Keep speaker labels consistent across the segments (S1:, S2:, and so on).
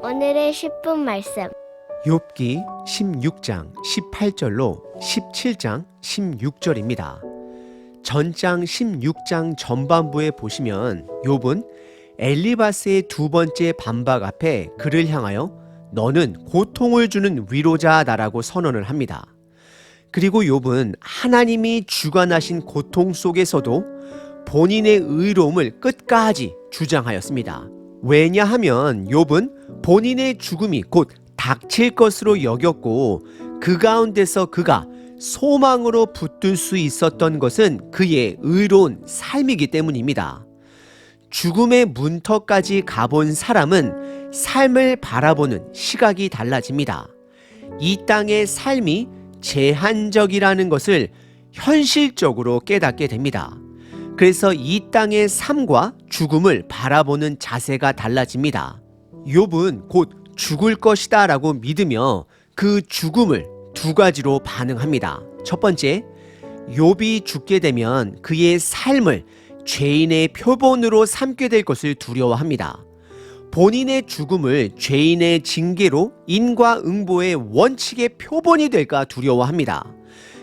S1: 오늘의 10분 말씀.
S2: 욥기 16장 18절로 17장 16절입니다. 전장 16장 전반부에 보시면 욥은 엘리바스의 두 번째 반박 앞에 그를 향하여 너는 고통을 주는 위로자다라고 선언을 합니다. 그리고 욥은 하나님이 주관하신 고통 속에서도 본인의 의로움을 끝까지 주장하였습니다. 왜냐하면 욥은 본인의 죽음이 곧 닥칠 것으로 여겼고 그 가운데서 그가 소망으로 붙들 수 있었던 것은 그의 의로운 삶이기 때문입니다. 죽음의 문턱까지 가본 사람은 삶을 바라보는 시각이 달라집니다. 이 땅의 삶이 제한적이라는 것을 현실적으로 깨닫게 됩니다. 그래서 이 땅의 삶과 죽음을 바라보는 자세가 달라집니다. 욥은 곧 죽을 것이다 라고 믿으며 그 죽음을 두 가지로 반응합니다. 첫 번째, 욥이 죽게 되면 그의 삶을 죄인의 표본으로 삼게 될 것을 두려워합니다. 본인의 죽음을 죄인의 징계로 인과응보의 원칙의 표본이 될까 두려워합니다.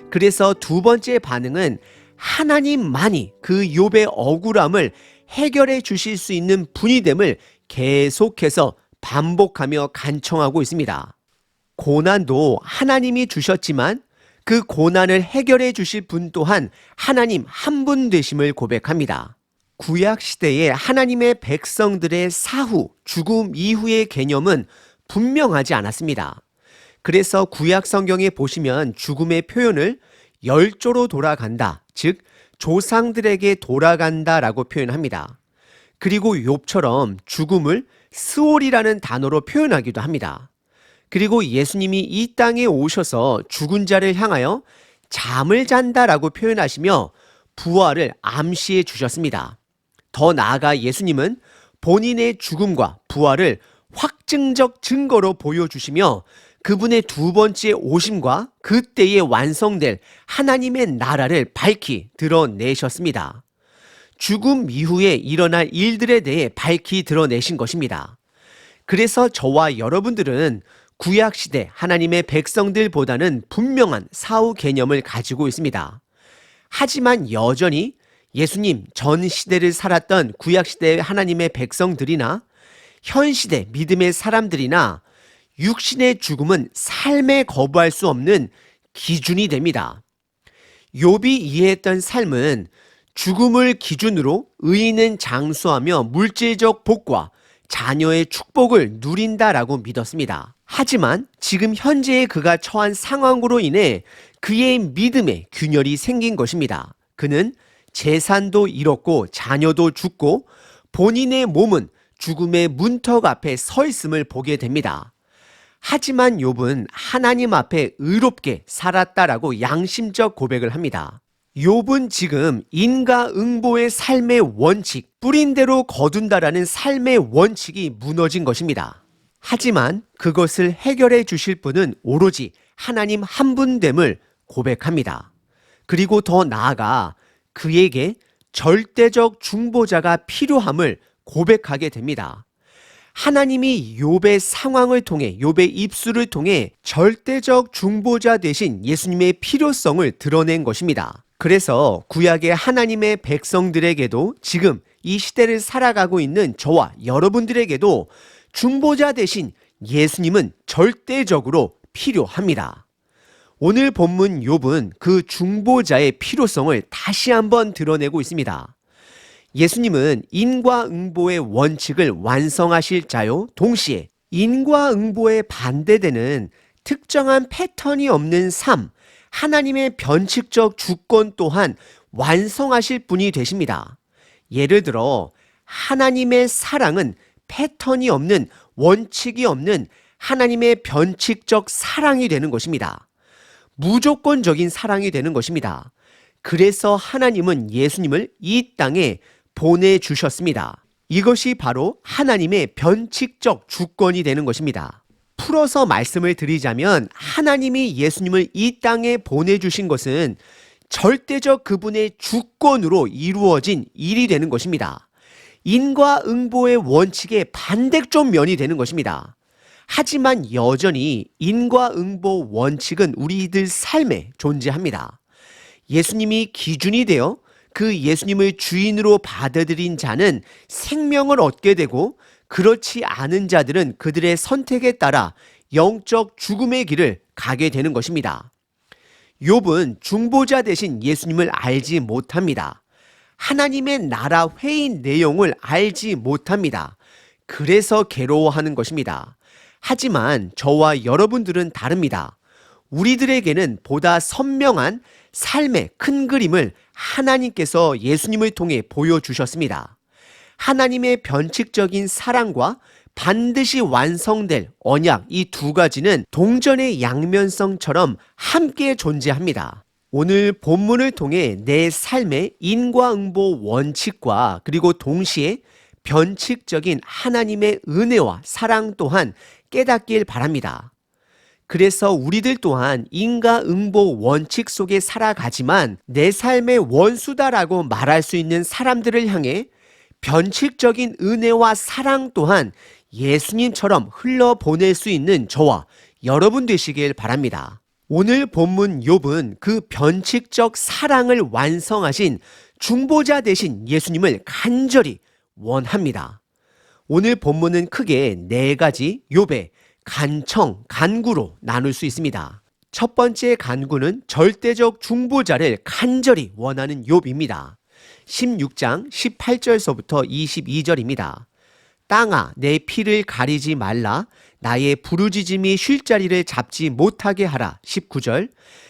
S2: 그래서 두 번째 반응은 하나님만이 그 욥의 억울함을 해결해 주실 수 있는 분이 됨을 계속해서 반복하며 간청하고 있습니다. 고난도 하나님이 주셨지만 그 고난을 해결해 주실 분 또한 하나님 한 분 되심을 고백합니다. 구약 시대의 하나님의 백성들의 사후, 죽음 이후의 개념은 분명하지 않았습니다. 그래서 구약 성경에 보시면 죽음의 표현을 열조로 돌아간다, 즉 조상들에게 돌아간다라고 표현합니다. 그리고 욥처럼 죽음을 스올이라는 단어로 표현하기도 합니다. 그리고 예수님이 이 땅에 오셔서 죽은 자를 향하여 잠을 잔다라고 표현하시며 부활을 암시해 주셨습니다. 더 나아가 예수님은 본인의 죽음과 부활을 확증적 증거로 보여주시며 그분의 두 번째 오심과 그때에 완성될 하나님의 나라를 밝히 드러내셨습니다. 죽음 이후에 일어날 일들에 대해 밝히 드러내신 것입니다. 그래서 저와 여러분들은 구약시대 하나님의 백성들보다는 분명한 사후 개념을 가지고 있습니다. 하지만 여전히 예수님 전 시대를 살았던 구약시대의 하나님의 백성들이나 현시대 믿음의 사람들이나 육신의 죽음은 삶에 거부할 수 없는 기준이 됩니다. 욥이 이해했던 삶은 죽음을 기준으로 의인은 장수하며 물질적 복과 자녀의 축복을 누린다라고 믿었습니다. 하지만 지금 현재의 그가 처한 상황으로 인해 그의 믿음에 균열이 생긴 것입니다. 그는 재산도 잃었고 자녀도 죽고 본인의 몸은 죽음의 문턱 앞에 서 있음을 보게 됩니다. 하지만 욥은 하나님 앞에 의롭게 살았다라고 양심적 고백을 합니다. 욥은 지금 인과응보의 삶의 원칙, 뿌린 대로 거둔다라는 삶의 원칙이 무너진 것입니다. 하지만 그것을 해결해 주실 분은 오로지 하나님 한 분됨을 고백합니다. 그리고 더 나아가 그에게 절대적 중보자가 필요함을 고백하게 됩니다. 하나님이 욥의 상황을 통해 욥의 입술을 통해 절대적 중보자 대신 예수님의 필요성을 드러낸 것입니다. 그래서 구약의 하나님의 백성들에게도 지금 이 시대를 살아가고 있는 저와 여러분들에게도 중보자 대신 예수님은 절대적으로 필요합니다. 오늘 본문 욥은 그 중보자의 필요성을 다시 한번 드러내고 있습니다. 예수님은 인과응보의 원칙을 완성하실 자요, 동시에 인과응보에 반대되는 특정한 패턴이 없는 삶, 하나님의 변칙적 주권 또한 완성하실 분이 되십니다. 예를 들어 하나님의 사랑은 패턴이 없는, 원칙이 없는 하나님의 변칙적 사랑이 되는 것입니다. 무조건적인 사랑이 되는 것입니다. 그래서 하나님은 예수님을 이 땅에 보내주셨습니다. 이것이 바로 하나님의 변칙적 주권이 되는 것입니다. 풀어서 말씀을 드리자면 하나님이 예수님을 이 땅에 보내주신 것은 절대적 그분의 주권으로 이루어진 일이 되는 것입니다. 인과응보의 원칙의 반대쪽 면이 되는 것입니다. 하지만 여전히 인과응보 원칙은 우리들 삶에 존재합니다. 예수님이 기준이 되어 그 예수님을 주인으로 받아들인 자는 생명을 얻게 되고, 그렇지 않은 자들은 그들의 선택에 따라 영적 죽음의 길을 가게 되는 것입니다. 욥은 중보자 대신 예수님을 알지 못합니다. 하나님의 나라 회의 내용을 알지 못합니다. 그래서 괴로워하는 것입니다. 하지만 저와 여러분들은 다릅니다. 우리들에게는 보다 선명한 삶의 큰 그림을 하나님께서 예수님을 통해 보여주셨습니다. 하나님의 변칙적인 사랑과 반드시 완성될 언약, 이 두 가지는 동전의 양면성처럼 함께 존재합니다. 오늘 본문을 통해 내 삶의 인과응보 원칙과 그리고 동시에 변칙적인 하나님의 은혜와 사랑 또한 깨닫길 바랍니다. 그래서 우리들 또한 인과응보 원칙 속에 살아가지만 내 삶의 원수다라고 말할 수 있는 사람들을 향해 변칙적인 은혜와 사랑 또한 예수님처럼 흘러보낼 수 있는 저와 여러분 되시길 바랍니다. 오늘 본문 욥은 그 변칙적 사랑을 완성하신 중보자 되신 예수님을 간절히 원합니다. 오늘 본문은 크게 네 가지 욥의 간청, 간구로 나눌 수 있습니다. 첫 번째 간구는 절대적 중보자를 간절히 원하는 욥입니다. 16장 18절서부터 22절입니다. 땅아, 내 피를 가리지 말라. 나의 부르짖음이 쉴 자리를 잡지 못하게 하라. 19절.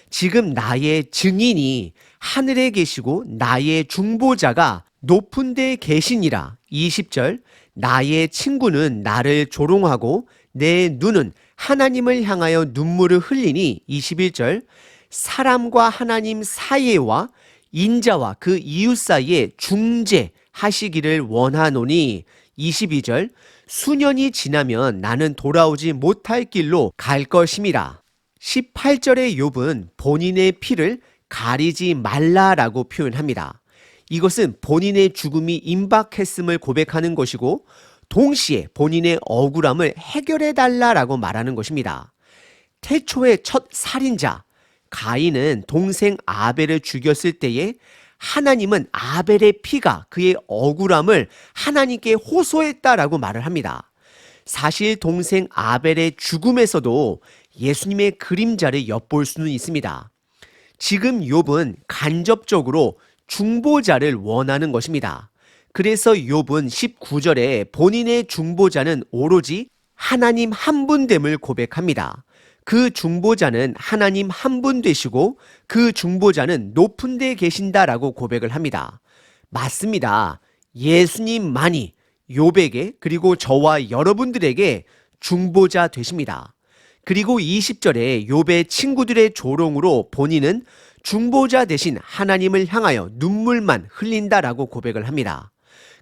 S2: 지금 나의 증인이 하늘에 계시고 나의 중보자가 높은 데 계시니라. 20절. 나의 친구는 나를 조롱하고 내 눈은 하나님을 향하여 눈물을 흘리니. 21절. 사람과 하나님 사이와 인자와 그 이웃 사이에 중재하시기를 원하노니. 22절. 수년이 지나면 나는 돌아오지 못할 길로 갈 것임이라. 18절의 욥은 본인의 피를 가리지 말라라고 표현합니다. 이것은 본인의 죽음이 임박했음을 고백하는 것이고, 동시에 본인의 억울함을 해결해 달라라고 말하는 것입니다. 태초의 첫 살인자 가인은 동생 아벨을 죽였을 때에 하나님은 아벨의 피가 그의 억울함을 하나님께 호소했다라고 말을 합니다. 사실 동생 아벨의 죽음에서도 예수님의 그림자를 엿볼 수는 있습니다. 지금 욥은 간접적으로 중보자를 원하는 것입니다. 그래서 욥은 19절에 본인의 중보자는 오로지 하나님 한 분됨을 고백합니다. 그 중보자는 하나님 한 분 되시고 그 중보자는 높은 데 계신다라고 고백을 합니다. 맞습니다. 예수님만이 욥에게 그리고 저와 여러분들에게 중보자 되십니다. 그리고 20절에 욥의 친구들의 조롱으로 본인은 중보자 대신 하나님을 향하여 눈물만 흘린다라고 고백을 합니다.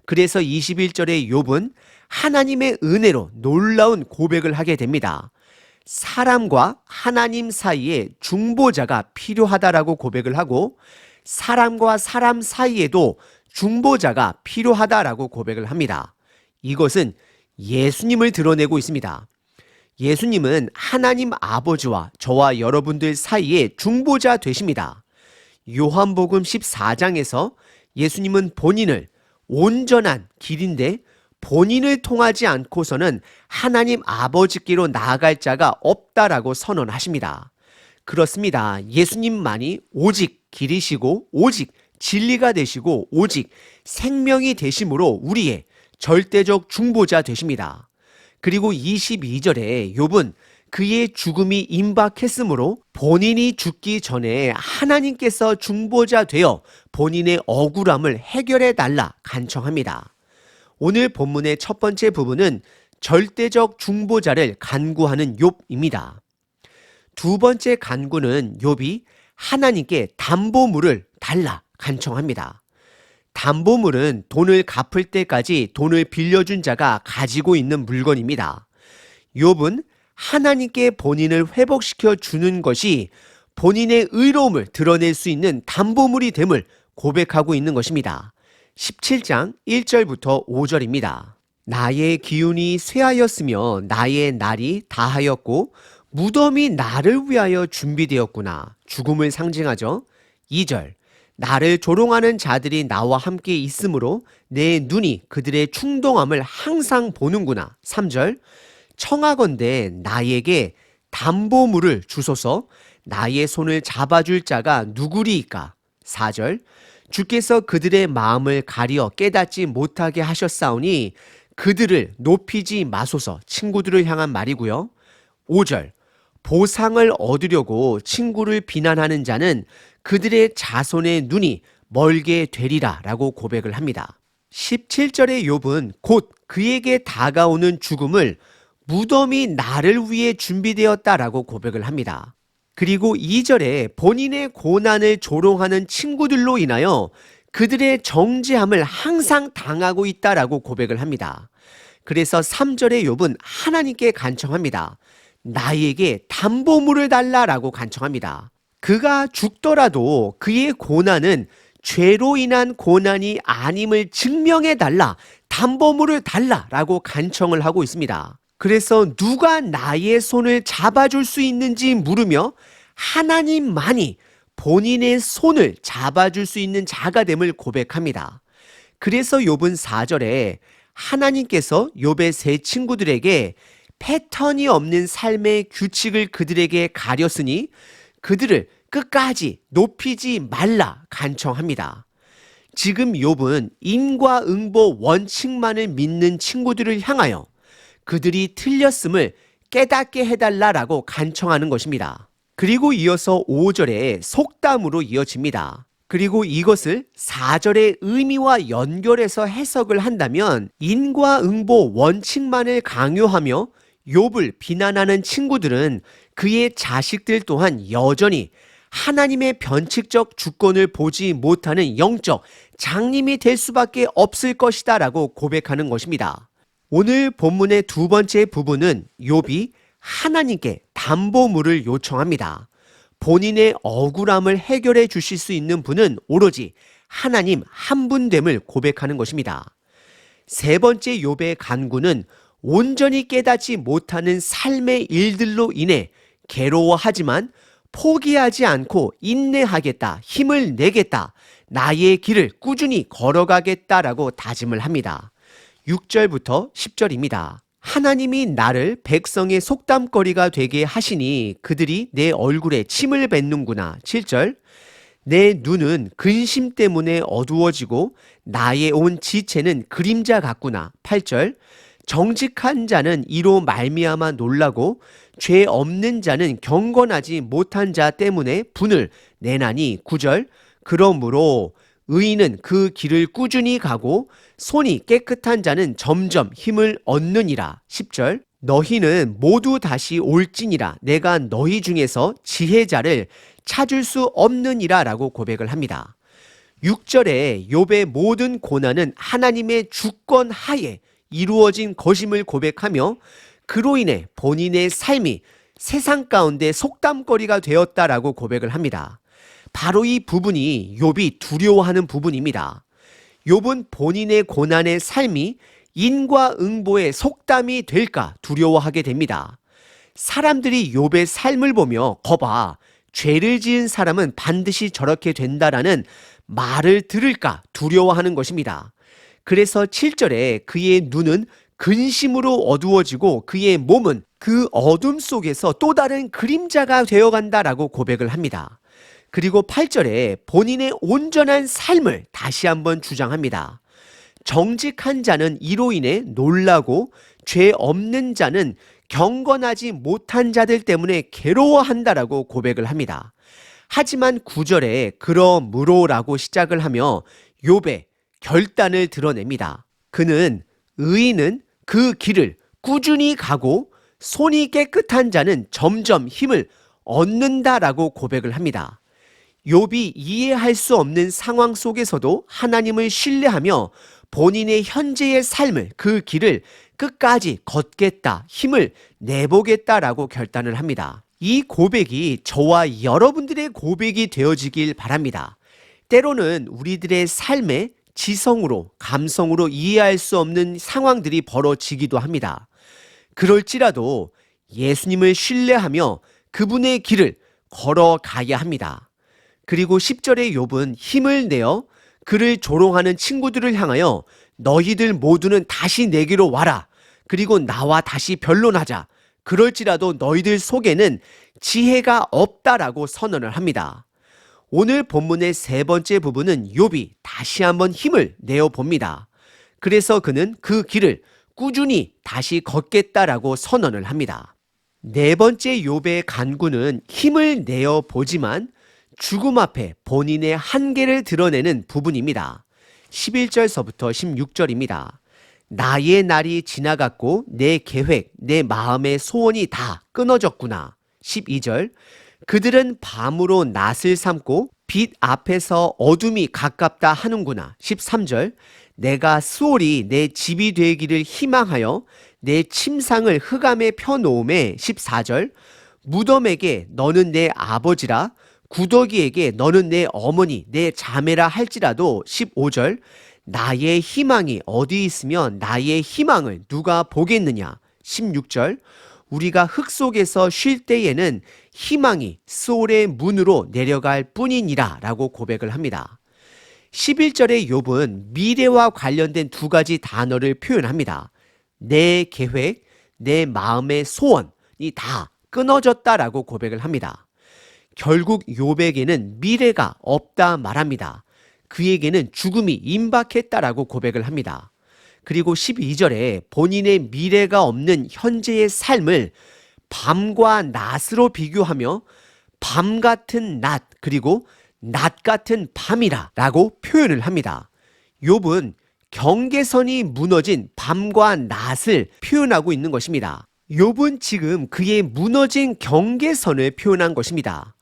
S2: 그래서 21절에 욥은 하나님의 은혜로 놀라운 고백을 하게 됩니다. 사람과 하나님 사이에 중보자가 필요하다라고 고백을 하고, 사람과 사람 사이에도 중보자가 필요하다라고 고백을 합니다. 이것은 예수님을 드러내고 있습니다. 예수님은 하나님 아버지와 저와 여러분들 사이에 중보자 되십니다. 요한복음 14장에서 예수님은 본인을 온전한 길인데 본인을 통하지 않고서는 하나님 아버지께로 나아갈 자가 없다라고 선언하십니다. 그렇습니다. 예수님만이 오직 길이시고 오직 진리가 되시고 오직 생명이 되심으로 우리의 절대적 중보자 되십니다. 그리고 22절에 욥은 그의 죽음이 임박했으므로 본인이 죽기 전에 하나님께서 중보자 되어 본인의 억울함을 해결해 달라 간청합니다. 오늘 본문의 첫 번째 부분은 절대적 중보자를 간구하는 욥입니다. 두 번째 간구는 욥이 하나님께 담보물을 달라 간청합니다. 담보물은 돈을 갚을 때까지 돈을 빌려준 자가 가지고 있는 물건입니다. 욥은 하나님께 본인을 회복시켜 주는 것이 본인의 의로움을 드러낼 수 있는 담보물이 됨을 고백하고 있는 것입니다. 17장 1절부터 5절입니다. 나의 기운이 쇠하였으며 나의 날이 다하였고 무덤이 나를 위하여 준비되었구나. 죽음을 상징하죠. 2절 나를 조롱하는 자들이 나와 함께 있으므로 내 눈이 그들의 충동함을 항상 보는구나. 3절 청하건대 나에게 담보물을 주소서. 나의 손을 잡아줄 자가 누구리이까. 4절 주께서 그들의 마음을 가리어 깨닫지 못하게 하셨사오니 그들을 높이지 마소서. 친구들을 향한 말이고요. 5절 보상을 얻으려고 친구를 비난하는 자는 그들의 자손의 눈이 멀게 되리라 라고 고백을 합니다. 17절의 욥은 곧 그에게 다가오는 죽음을 무덤이 나를 위해 준비되었다라고 고백을 합니다. 그리고 2절에 본인의 고난을 조롱하는 친구들로 인하여 그들의 정죄함을 항상 당하고 있다라고 고백을 합니다. 그래서 3절의 욥은 하나님께 간청합니다. 나에게 담보물을 달라라고 간청합니다. 그가 죽더라도 그의 고난은 죄로 인한 고난이 아님을 증명해 달라, 담보물을 달라라고 간청을 하고 있습니다. 그래서 누가 나의 손을 잡아줄 수 있는지 물으며 하나님만이 본인의 손을 잡아줄 수 있는 자가 됨을 고백합니다. 그래서 욥은 4절에 하나님께서 욥의 세 친구들에게 패턴이 없는 삶의 규칙을 그들에게 가렸으니 그들을 끝까지 높이지 말라 간청합니다. 지금 욥은 인과응보 원칙만을 믿는 친구들을 향하여 그들이 틀렸음을 깨닫게 해달라라고 간청하는 것입니다. 그리고 이어서 5절에 속담으로 이어집니다. 그리고 이것을 4절의 의미와 연결해서 해석을 한다면 인과응보 원칙만을 강요하며 욥을 비난하는 친구들은 그의 자식들 또한 여전히 하나님의 변칙적 주권을 보지 못하는 영적 장님이 될 수밖에 없을 것이다 라고 고백하는 것입니다. 오늘 본문의 두 번째 부분은 욥이 하나님께 담보물을 요청합니다. 본인의 억울함을 해결해 주실 수 있는 분은 오로지 하나님 한 분됨을 고백하는 것입니다. 세 번째 욥의 간구는 온전히 깨닫지 못하는 삶의 일들로 인해 괴로워하지만 포기하지 않고 인내하겠다, 힘을 내겠다, 나의 길을 꾸준히 걸어가겠다라고 다짐을 합니다. 6절부터 10절입니다. 하나님이 나를 백성의 속담거리가 되게 하시니 그들이 내 얼굴에 침을 뱉는구나. 7절 내 눈은 근심 때문에 어두워지고 나의 온 지체는 그림자 같구나. 8절 정직한 자는 이로 말미암아 놀라고 죄 없는 자는 경건하지 못한 자 때문에 분을 내나니. 9절 그러므로 의인은 그 길을 꾸준히 가고 손이 깨끗한 자는 점점 힘을 얻느니라. 10절 너희는 모두 다시 올지니라 내가 너희 중에서 지혜자를 찾을 수 없느니라 라고 고백을 합니다. 6절에 욥의 모든 고난은 하나님의 주권 하에 이루어진 것임을 고백하며 그로 인해 본인의 삶이 세상 가운데 속담거리가 되었다라고 고백을 합니다. 바로 이 부분이 욥이 두려워하는 부분입니다. 욥은 본인의 고난의 삶이 인과응보의 속담이 될까 두려워하게 됩니다. 사람들이 욥의 삶을 보며 거봐 죄를 지은 사람은 반드시 저렇게 된다라는 말을 들을까 두려워하는 것입니다. 그래서 7절에 그의 눈은 근심으로 어두워지고 그의 몸은 그 어둠 속에서 또 다른 그림자가 되어간다라고 고백을 합니다. 그리고 8절에 본인의 온전한 삶을 다시 한번 주장합니다. 정직한 자는 이로 인해 놀라고 죄 없는 자는 경건하지 못한 자들 때문에 괴로워한다라고 고백을 합니다. 하지만 9절에 그러므로라고 시작을 하며 욥의 결단을 드러냅니다. 그는 의인은 그 길을 꾸준히 가고 손이 깨끗한 자는 점점 힘을 얻는다라고 고백을 합니다. 욥이 이해할 수 없는 상황 속에서도 하나님을 신뢰하며 본인의 현재의 삶을 그 길을 끝까지 걷겠다, 힘을 내보겠다라고 결단을 합니다. 이 고백이 저와 여러분들의 고백이 되어지길 바랍니다. 때로는 우리들의 삶에 지성으로, 감성으로 이해할 수 없는 상황들이 벌어지기도 합니다. 그럴지라도 예수님을 신뢰하며 그분의 길을 걸어가야 합니다. 그리고 10절의 욥은 힘을 내어 그를 조롱하는 친구들을 향하여 너희들 모두는 다시 내게로 와라. 그리고 나와 다시 변론하자. 그럴지라도 너희들 속에는 지혜가 없다라고 선언을 합니다. 오늘 본문의 세 번째 부분은 욥이 다시 한번 힘을 내어 봅니다. 그래서 그는 그 길을 꾸준히 다시 걷겠다라고 선언을 합니다. 네 번째 욥의 간구는 힘을 내어 보지만 죽음 앞에 본인의 한계를 드러내는 부분입니다. 11절서부터 16절입니다. 나의 날이 지나갔고 내 계획, 내 마음의 소원이 다 끊어졌구나. 12절. 그들은 밤으로 낫을 삼고 빛 앞에서 어둠이 가깝다 하는구나. 13절. 내가 수월이 내 집이 되기를 희망하여 내 침상을 흑암에 펴놓음에. 14절. 무덤에게 너는 내 아버지라 구더기에게 너는 내 어머니 내 자매라 할지라도. 15절. 나의 희망이 어디 있으면 나의 희망을 누가 보겠느냐. 16절. 우리가 흙 속에서 쉴 때에는 희망이 스올의 문으로 내려갈 뿐이니라 라고 고백을 합니다. 11절의 욥은 미래와 관련된 두 가지 단어를 표현합니다. 내 계획, 내 마음의 소원이 다 끊어졌다라고 고백을 합니다. 결국 욥에게는 미래가 없다 말합니다. 그에게는 죽음이 임박했다라고 고백을 합니다. 그리고 12절에 본인의 미래가 없는 현재의 삶을 밤과 낮으로 비교하며 밤 같은 낮 그리고 낮 같은 밤이라 라고 표현을 합니다. 욥은 경계선이 무너진 밤과 낮을 표현하고 있는 것입니다. 욥은 지금 그의 무너진 경계선을 표현한 것입니다.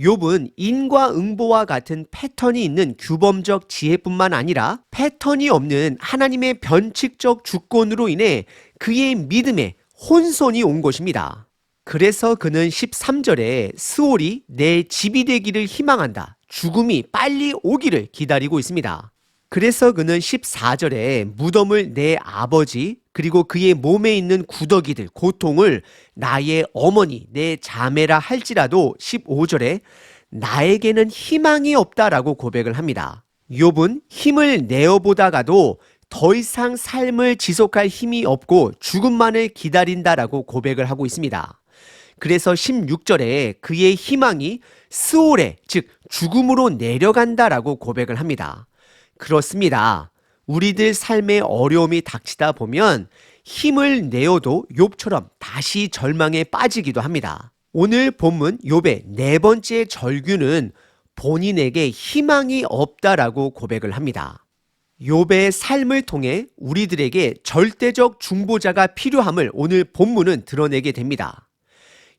S2: 욥은 인과응보와 같은 패턴이 있는 규범적 지혜뿐만 아니라 패턴이 없는 하나님의 변칙적 주권으로 인해 그의 믿음에 혼선이 온 것입니다. 그래서 그는 13절에 스올이 내 집이 되기를 희망한다. 죽음이 빨리 오기를 기다리고 있습니다. 그래서 그는 14절에 무덤을 내 아버지 그리고 그의 몸에 있는 구더기들 고통을 나의 어머니 내 자매라 할지라도 15절에 나에게는 희망이 없다라고 고백을 합니다. 욥은 힘을 내어보다가도 더 이상 삶을 지속할 힘이 없고 죽음만을 기다린다라고 고백을 하고 있습니다. 그래서 16절에 그의 희망이 스올에 즉 죽음으로 내려간다라고 고백을 합니다. 그렇습니다. 우리들 삶에 어려움이 닥치다 보면 힘을 내어도 욥처럼 다시 절망에 빠지기도 합니다. 오늘 본문 욥의 네 번째 절규는 본인에게 희망이 없다라고 고백을 합니다. 욥의 삶을 통해 우리들에게 절대적 중보자가 필요함을 오늘 본문은 드러내게 됩니다.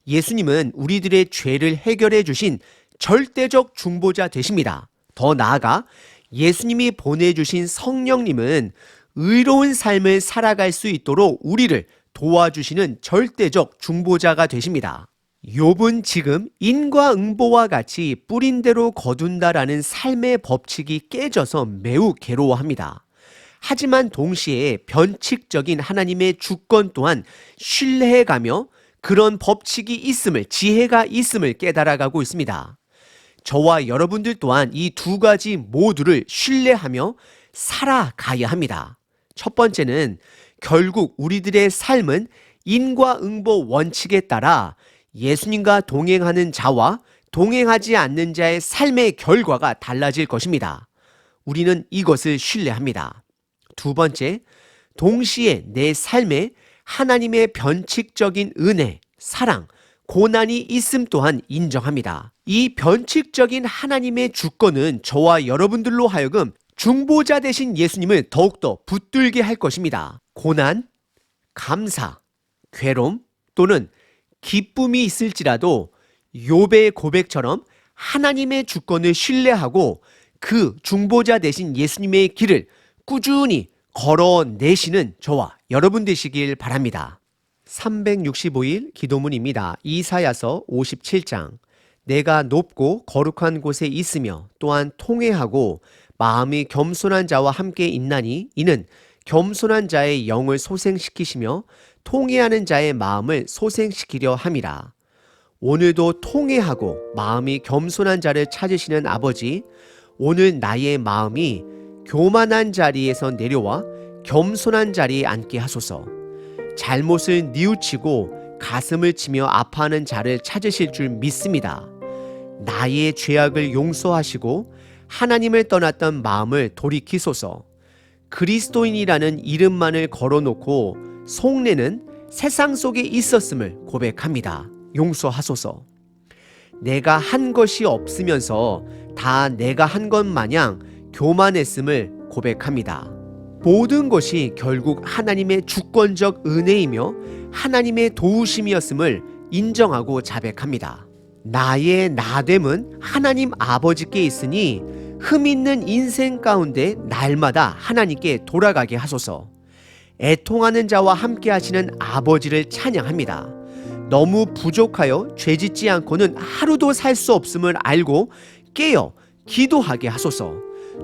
S2: 예수님은 우리들의 죄를 해결해 주신 절대적 중보자 되십니다. 더 나아가 예수님이 보내주신 성령님은 의로운 삶을 살아갈 수 있도록 우리를 도와주시는 절대적 중보자가 되십니다. 욥은 지금 인과응보와 같이 뿌린 대로 거둔다라는 삶의 법칙이 깨져서 매우 괴로워합니다. 하지만 동시에 변칙적인 하나님의 주권 또한 신뢰해가며 그런 법칙이 있음을, 지혜가 있음을 깨달아가고 있습니다. 저와 여러분들 또한 이 두 가지 모두를 신뢰하며 살아가야 합니다. 첫 번째는 결국 우리들의 삶은 인과응보 원칙에 따라 예수님과 동행하는 자와 동행하지 않는 자의 삶의 결과가 달라질 것입니다. 우리는 이것을 신뢰합니다. 두 번째, 동시에 내 삶에 하나님의 변칙적인 은혜, 사랑, 고난이 있음 또한 인정합니다. 이 변칙적인 하나님의 주권은 저와 여러분들로 하여금 중보자 되신 예수님을 더욱더 붙들게 할 것입니다. 고난, 감사, 괴로움 또는 기쁨이 있을지라도 욥의 고백처럼 하나님의 주권을 신뢰하고 그 중보자 되신 예수님의 길을 꾸준히 걸어내시는 저와 여러분 되시길 바랍니다. 365일 기도문입니다. 이사야서 57장. 내가 높고 거룩한 곳에 있으며 또한 통회하고 마음이 겸손한 자와 함께 있나니 이는 겸손한 자의 영을 소생시키시며 통회하는 자의 마음을 소생시키려 함이라. 오늘도 통회하고 마음이 겸손한 자를 찾으시는 아버지, 오늘 나의 마음이 교만한 자리에서 내려와 겸손한 자리에 앉게 하소서. 잘못을 뉘우치고 가슴을 치며 아파하는 자를 찾으실 줄 믿습니다. 나의 죄악을 용서하시고 하나님을 떠났던 마음을 돌이키소서. 그리스도인이라는 이름만을 걸어놓고 속내는 세상 속에 있었음을 고백합니다. 용서하소서. 내가 한 것이 없으면서 다 내가 한 것 마냥 교만했음을 고백합니다. 모든 것이 결국 하나님의 주권적 은혜이며 하나님의 도우심이었음을 인정하고 자백합니다. 나의 나됨은 하나님 아버지께 있으니 흠 있는 인생 가운데 날마다 하나님께 돌아가게 하소서. 애통하는 자와 함께 하시는 아버지를 찬양합니다. 너무 부족하여 죄짓지 않고는 하루도 살 수 없음을 알고 깨어 기도하게 하소서.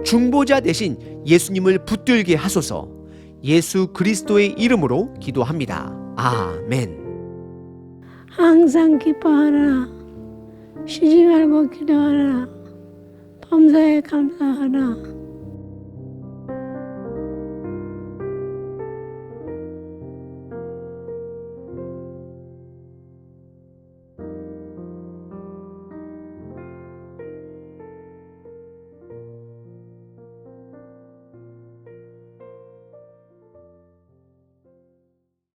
S2: 중보자 대신 예수님을 붙들게 하소서. 예수 그리스도의 이름으로 기도합니다. 아멘.
S3: 항상 기뻐하라. 쉬지 말고 기도하라. 범사에 감사하라.